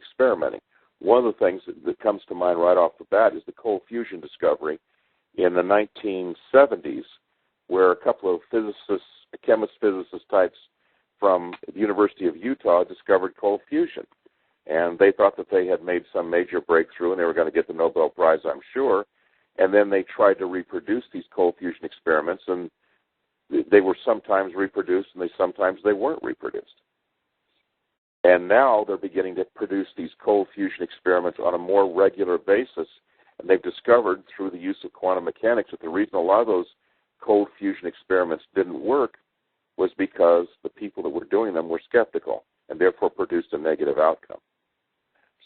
experimenting. One of the things that comes to mind right off the bat is the cold fusion discovery in the 1970s, where a couple of physicists, chemist-physicist types from the University of Utah discovered cold fusion. And they thought that they had made some major breakthrough and they were going to get the Nobel Prize, I'm sure. And then they tried to reproduce these cold fusion experiments, and they were sometimes reproduced and sometimes they weren't reproduced. And now they're beginning to produce these cold fusion experiments on a more regular basis. And they've discovered through the use of quantum mechanics that the reason a lot of those cold fusion experiments didn't work was because the people that were doing them were skeptical and therefore produced a negative outcome.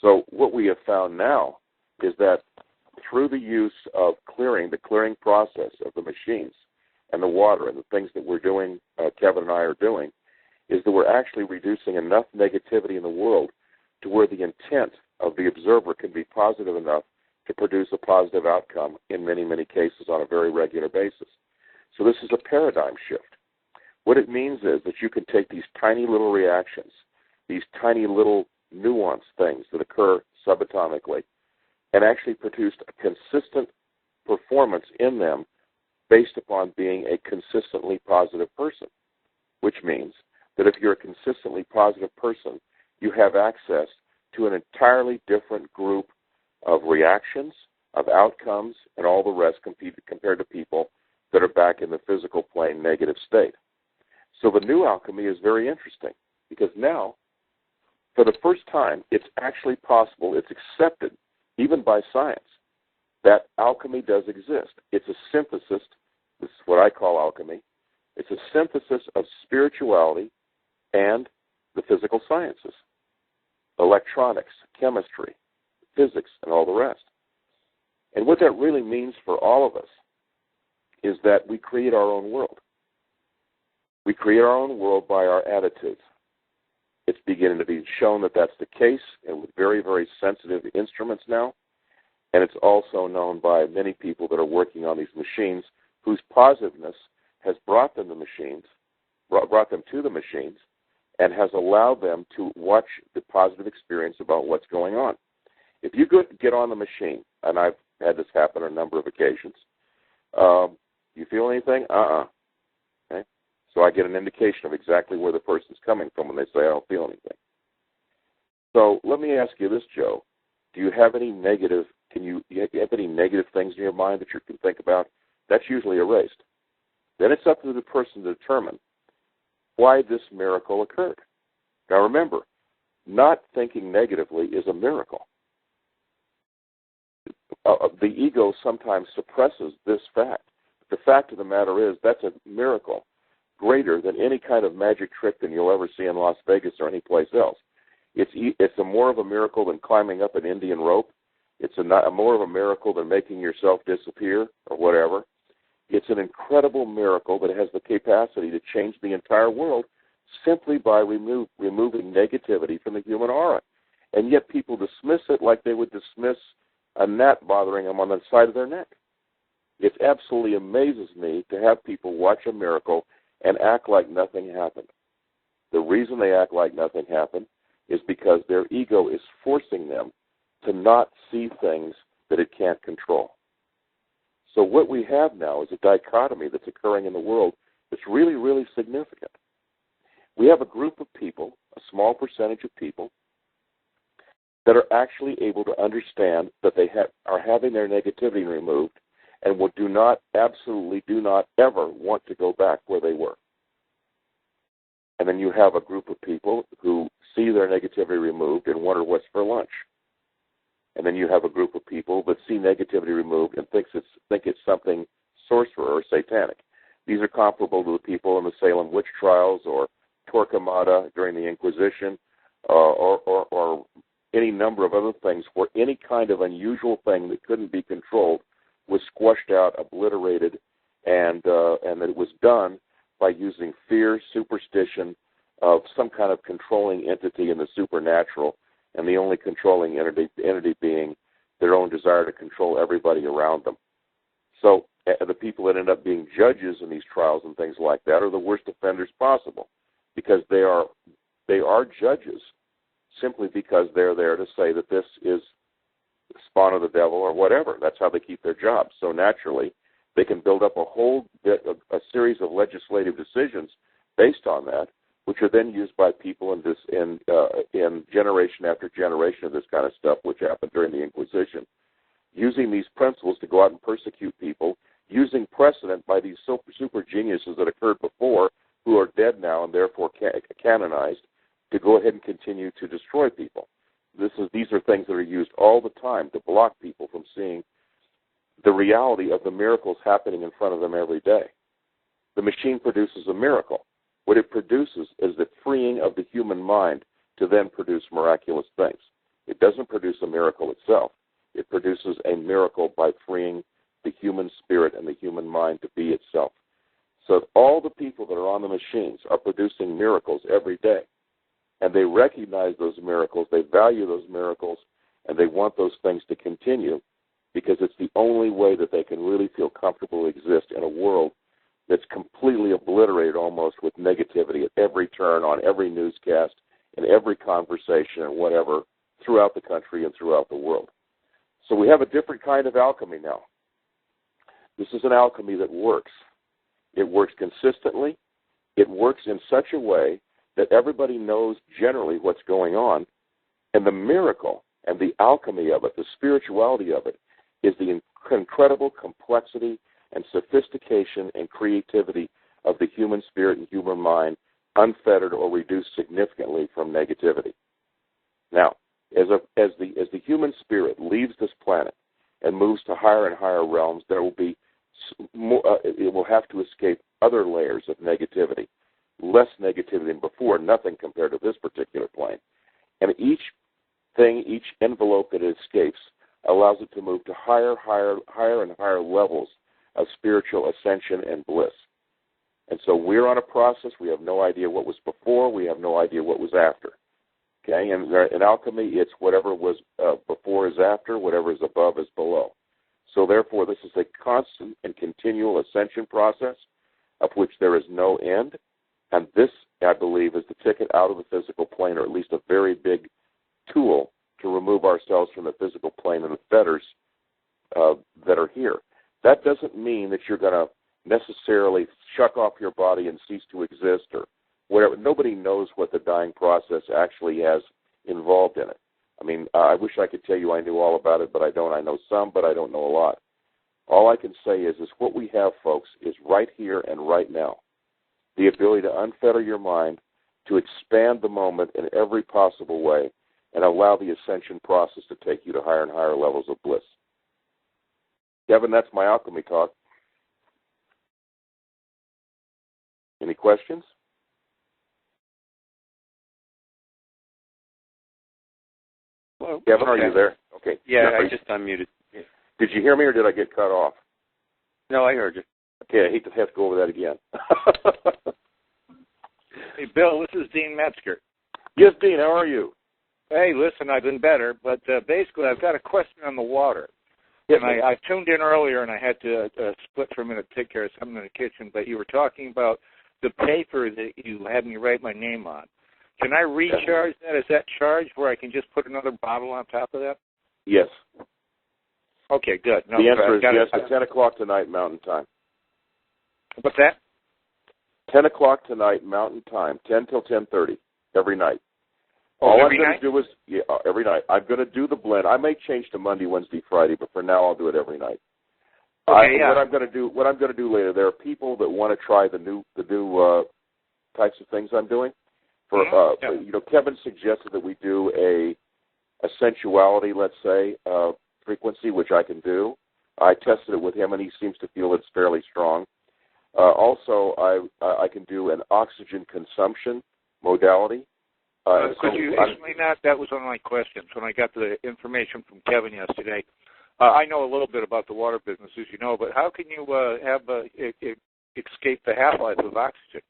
So what we have found now is that through the use of the clearing process of the machines and the water and the things that we're doing, Kevin and I are doing, is that we're actually reducing enough negativity in the world to where the intent of the observer can be positive enough to produce a positive outcome in many, many cases on a very regular basis. So this is a paradigm shift. What it means is that you can take these tiny little reactions, these tiny little nuanced things that occur subatomically, and actually produce a consistent performance in them based upon being a consistently positive person, which means that if you're a consistently positive person, you have access to an entirely different group of reactions, of outcomes, and all the rest compared to people that are back in the physical plane negative state. So the new alchemy is very interesting because now, for the first time, it's actually possible, it's accepted, even by science, that alchemy does exist. It's a synthesis, this is what I call alchemy, it's a synthesis of spirituality and the physical sciences, electronics, chemistry, physics, and all the rest. And what that really means for all of us is that we create our own world. We create our own world by our attitudes. It's beginning to be shown that that's the case, and with very, very sensitive instruments now. And it's also known by many people that are working on these machines whose positiveness has brought them to the machines, and has allowed them to watch the positive experience about what's going on. If you get on the machine, and I've had this happen on a number of occasions, you feel anything? Okay? So I get an indication of exactly where the person's coming from when they say, I don't feel anything. So let me ask you this, Joe. Do you have any negative, you have any negative things in your mind that you can think about? That's usually erased. Then it's up to the person to determine why this miracle occurred. Now remember, not thinking negatively is a miracle. The ego sometimes suppresses this fact. The fact of the matter is that's a miracle greater than any kind of magic trick that you'll ever see in Las Vegas or any place else. It's more of a miracle than climbing up an Indian rope. It's more of a miracle than making yourself disappear or whatever. It's an incredible miracle that has the capacity to change the entire world simply by removing negativity from the human aura. And yet people dismiss it like they would dismiss a gnat bothering them on the side of their neck. It absolutely amazes me to have people watch a miracle and act like nothing happened. The reason they act like nothing happened is because their ego is forcing them to not see things that it can't control. So what we have now is a dichotomy that's occurring in the world that's really, really significant. We have a group of people, a small percentage of people, that are actually able to understand that they are having their negativity removed and absolutely do not ever want to go back where they were. And then you have a group of people who see their negativity removed and wonder what's for lunch. And then you have a group of people that see negativity removed and think it's something sorcerer or satanic. These are comparable to the people in the Salem witch trials or Torquemada during the Inquisition or any number of other things where any kind of unusual thing that couldn't be controlled was squashed out, obliterated, and that it was done by using fear, superstition of some kind of controlling entity in the supernatural, and the only controlling entity being their own desire to control everybody around them. So the people that end up being judges in these trials and things like that are the worst offenders possible because they are judges simply because they're there to say that this is spawn of the devil or whatever. That's how they keep their jobs. So naturally, they can build up a series of legislative decisions based on that, which are then used by people in generation after generation of this kind of stuff, which happened during the Inquisition, using these principles to go out and persecute people, using precedent by these super geniuses that occurred before, who are dead now and therefore canonized, to go ahead and continue to destroy people. These are things that are used all the time to block people from seeing the reality of the miracles happening in front of them every day. The machine produces a miracle. What it produces is the freeing of the human mind to then produce miraculous things. It doesn't produce a miracle itself. It produces a miracle by freeing the human spirit and the human mind to be itself. So all the people that are on the machines are producing miracles every day. And they recognize those miracles, they value those miracles, and they want those things to continue because it's the only way that they can really feel comfortable to exist in a world that's completely obliterated almost with negativity at every turn, on every newscast, in every conversation and whatever, throughout the country and throughout the world. So we have a different kind of alchemy now. This is an alchemy that works. It works consistently. It works in such a way that everybody knows generally what's going on, and the miracle and the alchemy of it, the spirituality of it, is the incredible complexity and sophistication and creativity of the human spirit and human mind, unfettered or reduced significantly from negativity. Now, as the human spirit leaves this planet and moves to higher and higher realms, there will be it will have to escape other layers of negativity, less negativity than before, nothing compared to this particular plane. And each envelope that it escapes allows it to move to higher and higher levels of spiritual ascension and bliss. And so we're on a process. We have no idea what was before. We have no idea what was after. Okay, and in alchemy, it's whatever was before is after, whatever is above is below. So therefore, this is a constant and continual ascension process of which there is no end. And this, I believe, is the ticket out of the physical plane, or at least a very big tool to remove ourselves from the physical plane and the fetters that are here. That doesn't mean that you're going to necessarily shuck off your body and cease to exist or whatever. Nobody knows what the dying process actually has involved in it. I mean, I wish I could tell you I knew all about it, but I don't. I know some, but I don't know a lot. All I can say is what we have, folks, is right here and right now. The ability to unfetter your mind, to expand the moment in every possible way, and allow the ascension process to take you to higher and higher levels of bliss. Kevin, that's my alchemy talk. Any questions? Well, Kevin, are you there? Okay. Yeah, I just unmuted. Did you hear me or did I get cut off? No, I heard you. Okay, I hate to have to go over that again. Hey, Bill, this is Dean Metzger. Yes, Dean, how are you? Hey, listen, I've been better, but basically I've got a question on the water. Yes, and I tuned in earlier, and I had to split for a minute to take care of something in the kitchen, but you were talking about the paper that you had me write my name on. Can I recharge that? Is that charged where I can just put another bottle on top of that? Yes. Okay, good. No, the answer is yes at 10 o'clock tonight Mountain Time. What's that? 10 o'clock tonight Mountain Time, 10 till 10:30 every night. Oh, All every I'm going night? to do is, every night. I'm going to do the blend. I may change to Monday, Wednesday, Friday, but for now I'll do it every night. Okay, What I'm going to do later, there are people that want to try the new types of things I'm doing. Kevin suggested that we do a sensuality, let's say, frequency, which I can do. I tested it with him, and he seems to feel it's fairly strong. Also, I can do an oxygen consumption modality. Could you explain that? That was one of my questions when I got the information from Kevin yesterday. I know a little bit about the water business, as you know, but how can you escape the half-life of oxygen?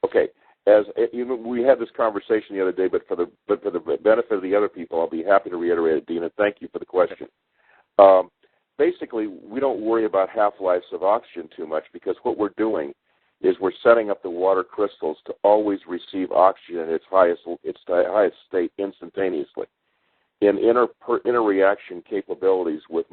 Okay. We had this conversation the other day, but for the benefit of the other people, I'll be happy to reiterate it, Dean, and thank you for the question. Basically, we don't worry about half-lives of oxygen too much because what we're doing is we're setting up the water crystals to always receive oxygen at its highest state instantaneously. In interreaction capabilities with